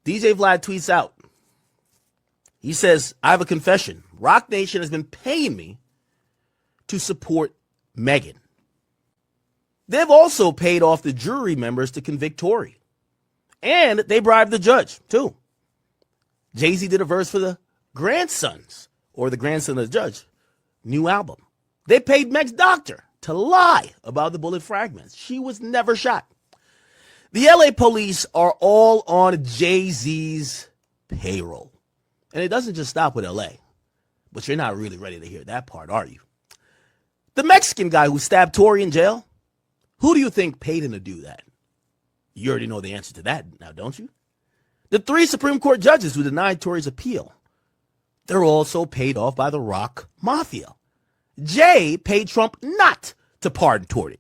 DJ Vlad tweets out. He says, I have a confession. Rock Nation has been paying me to support Megan. They've also paid off the jury members to convict Tory. And they bribed the judge, too. Jay-Z did a verse for the grandsons, or the grandson of the judge, new album. They paid Meg's doctor to lie about the bullet fragments. She was never shot. The LA police are all on Jay-Z's payroll. And it doesn't just stop with LA. But you're not really ready to hear that part, are you? The Mexican guy who stabbed Tory in jail, who do you think paid him to do that? You already know the answer to that now, don't you? The 3 Supreme Court judges who denied Tory's appeal, they're also paid off by the Rock Mafia. Jay paid Trump not to pardon Tory,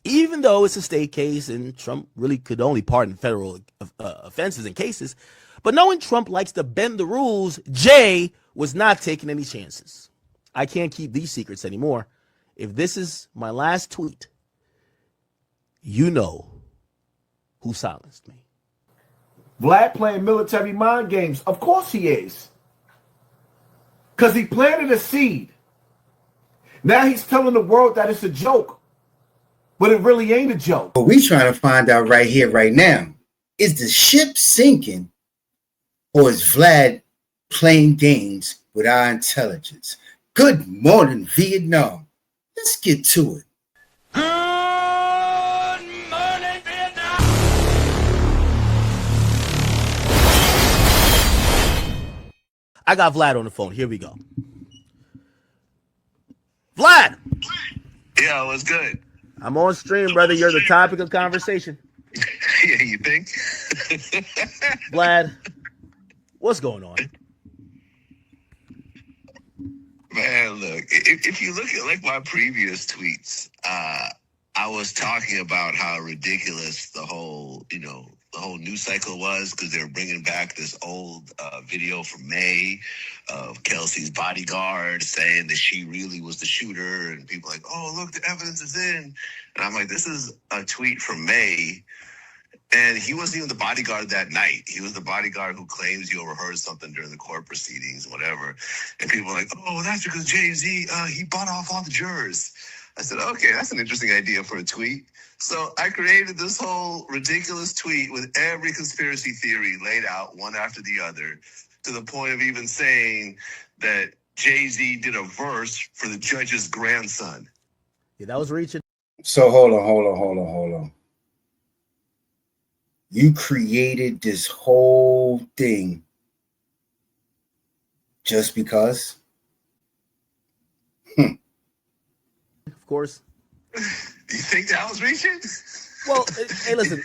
even though it's a state case and Trump really could only pardon federal offenses and cases. But knowing Trump likes to bend the rules, Jay was not taking any chances. I can't keep these secrets anymore. If this is my last tweet, you know who silenced me. Vlad playing military mind games. Of course he is. Because he planted a seed. Now he's telling the world that it's a joke. But it really ain't a joke. What we trying to find out right here, right now, is the ship sinking or is Vlad playing games with our intelligence? Good morning, Vietnam. Let's get to it. I got Vlad on the phone. Here we go. Vlad! Yeah, what's good? I'm on stream, brother. You're the topic of conversation. Yeah, you think? Vlad, what's going on? Man, look, if you look at like my previous tweets, I was talking about how ridiculous the whole news cycle was because they were bringing back this old video from May of Kelsey's bodyguard saying that she really was the shooter, and people like, oh, look, the evidence is in. And I'm like, this is a tweet from May, and he wasn't even the bodyguard that night. He was the bodyguard who claims he overheard something during the court proceedings, whatever. And people were like, oh, that's because Jay-Z, he bought off all the jurors. I said, okay, that's an interesting idea for a tweet. So I created this whole ridiculous tweet with every conspiracy theory laid out one after the other, to the point of even saying that Jay-Z did a verse for the judge's grandson. Yeah, that was reaching. So hold on. You created this whole thing just because? Of course. Do you think that was reaching? Well, hey, listen,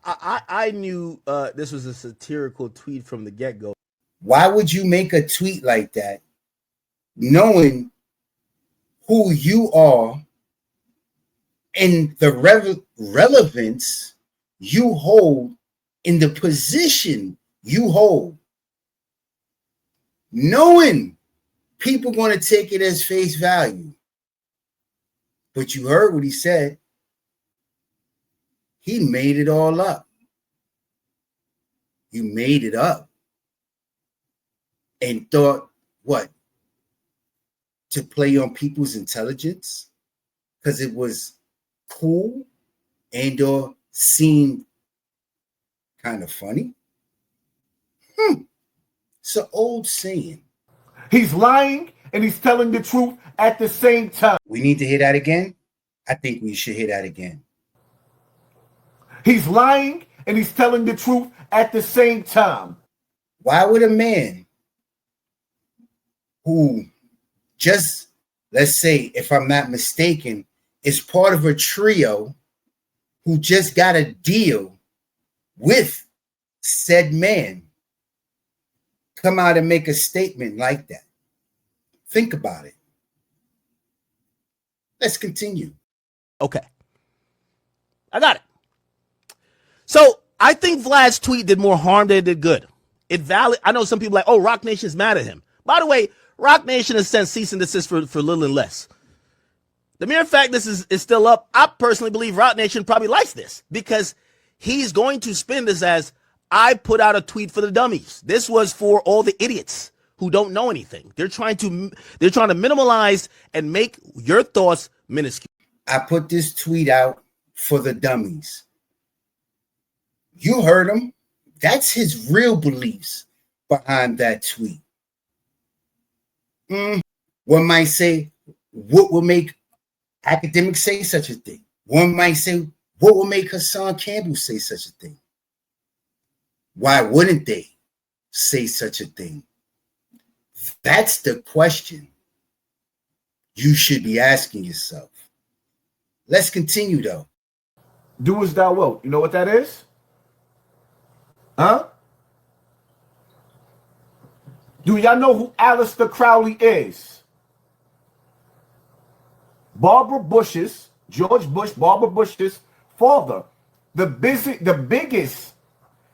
I knew this was a satirical tweet from the get-go. Why would you make a tweet like that knowing who you are and the relevance you hold in the position you hold? Knowing people going to take it as face value. But you heard what he said. He made it all up. You made it up. And thought, what? To play on people's intelligence? Because it was cool and or seemed kind of funny? It's an old saying. He's lying and he's telling the truth at the same time. We need to hear that again? I think we should hear that again. He's lying and he's telling the truth at the same time. Why would a man who just, let's say, if I'm not mistaken, is part of a trio who just got a deal with said man, come out and make a statement like that? Think about it. Let's continue. Okay. I got it. So I think Vlad's tweet did more harm than it did good. I know some people like, oh, Rock Nation's mad at him. By the way, Rock Nation has sent cease and desist for little and less. The mere fact this is still up, I personally believe Rock Nation probably likes this because he's going to spin this as, I put out a tweet for the dummies. This was for all the idiots who don't know anything. They're trying to minimalize and make your thoughts minuscule. I put this tweet out for the dummies. You heard him. That's his real beliefs behind that tweet. One might say, what will make academics say such a thing? One might say, what will make Hassan Campbell say such a thing? Why wouldn't they say such a thing? That's the question you should be asking yourself. Let's continue, though. Do as thou wilt. You know what that is? Huh? Do y'all know who Aleister Crowley is? George Bush, Barbara Bush's father, the biggest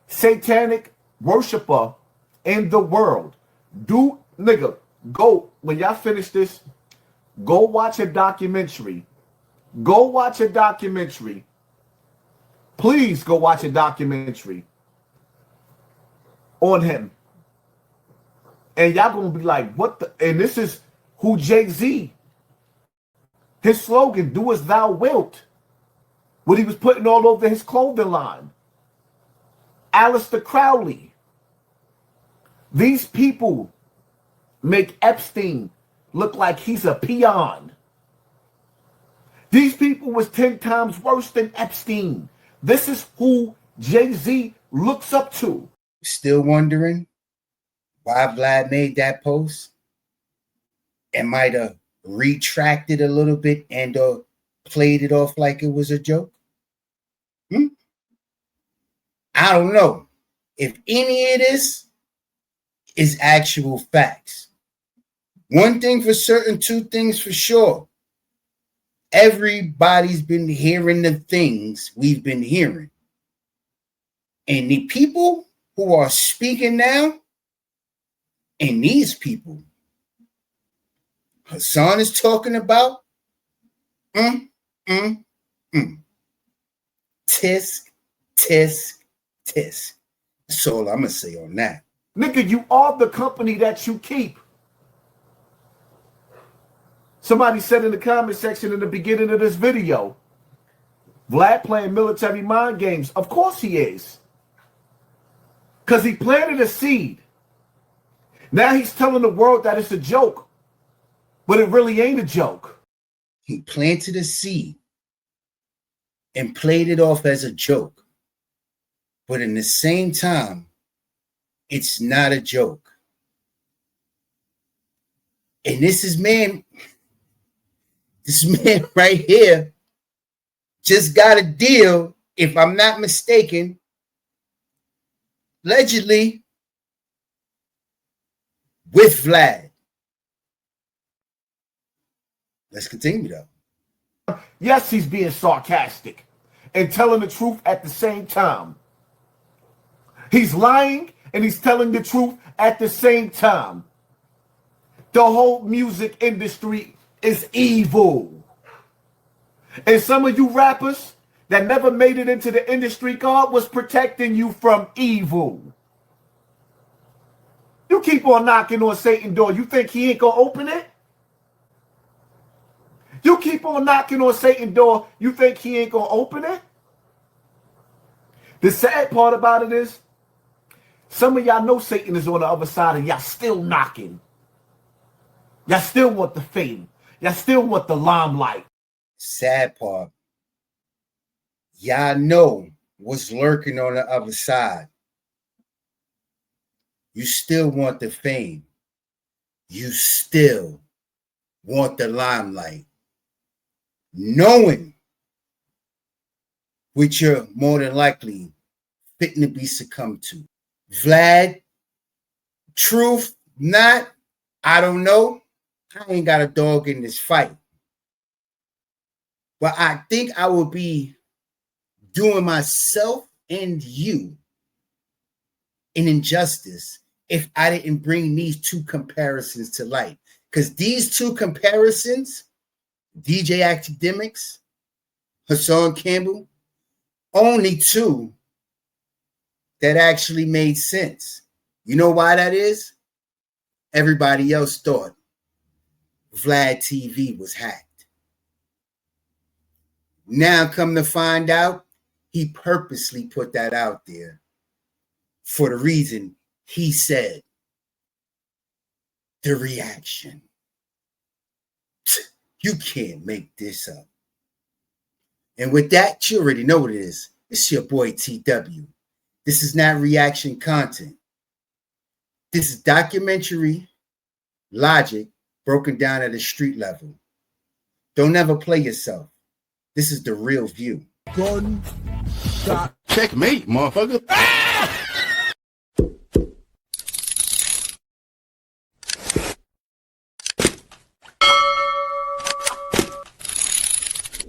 satanic worshiper in the world. Go, when y'all finish this, go watch a documentary. Go watch a documentary. Please go watch a documentary on him. And y'all gonna be like, what the? And this is who Jay-Z, his slogan, do as thou wilt, what he was putting all over his clothing line. Aleister Crowley. These people make Epstein look like he's a peon. These people was 10 times worse than Epstein. This is who Jay-Z looks up to. Still wondering why Vlad made that post and might have retracted a little bit and played it off like it was a joke? I don't know. If any of this is actual facts. One thing for certain, two things for sure. Everybody's been hearing the things we've been hearing. And the people who are speaking now, and these people Hassan is talking about, tisk, tisk, tisk. That's all I'm going to say on that. Nigga, you are the company that you keep. Somebody said in the comment section in the beginning of this video, Vlad playing military mind games. Of course he is. Because he planted a seed. Now he's telling the world that it's a joke. But it really ain't a joke. He planted a seed and played it off as a joke. But in the same time, it's not a joke. And this man right here just got a deal, if I'm not mistaken, allegedly, with Vlad. Let's continue, though. Yes, he's being sarcastic and telling the truth at the same time. He's lying and he's telling the truth at the same time. The whole music industry is evil. And some of you rappers that never made it into the industry, God was protecting you from evil. You keep on knocking on Satan's door. You think he ain't gonna open it? You keep on knocking on Satan's door. You think he ain't gonna open it? The sad part about it is, some of y'all know Satan is on the other side and y'all still knocking. Y'all still want the fame. Y'all still want the limelight. Sad part. Y'all know what's lurking on the other side. You still want the fame. You still want the limelight. Knowing which you're more than likely fitting to be succumbed to. Vlad, truth, not, I don't know. I ain't got a dog in this fight. But I think I would be doing myself and you an injustice if I didn't bring these two comparisons to light. Because these two comparisons, DJ Academics, Hassan Campbell, only two that actually made sense. You know why that is? Everybody else thought Vlad TV was hacked. Now come to find out, he purposely put that out there for the reason he said. The reaction. You can't make this up. And with that, you already know what it is. It's your boy TW. This is not reaction content. This is documentary logic broken down at a street level. Don't ever play yourself. This is the real view. Gun shot. Checkmate, motherfucker.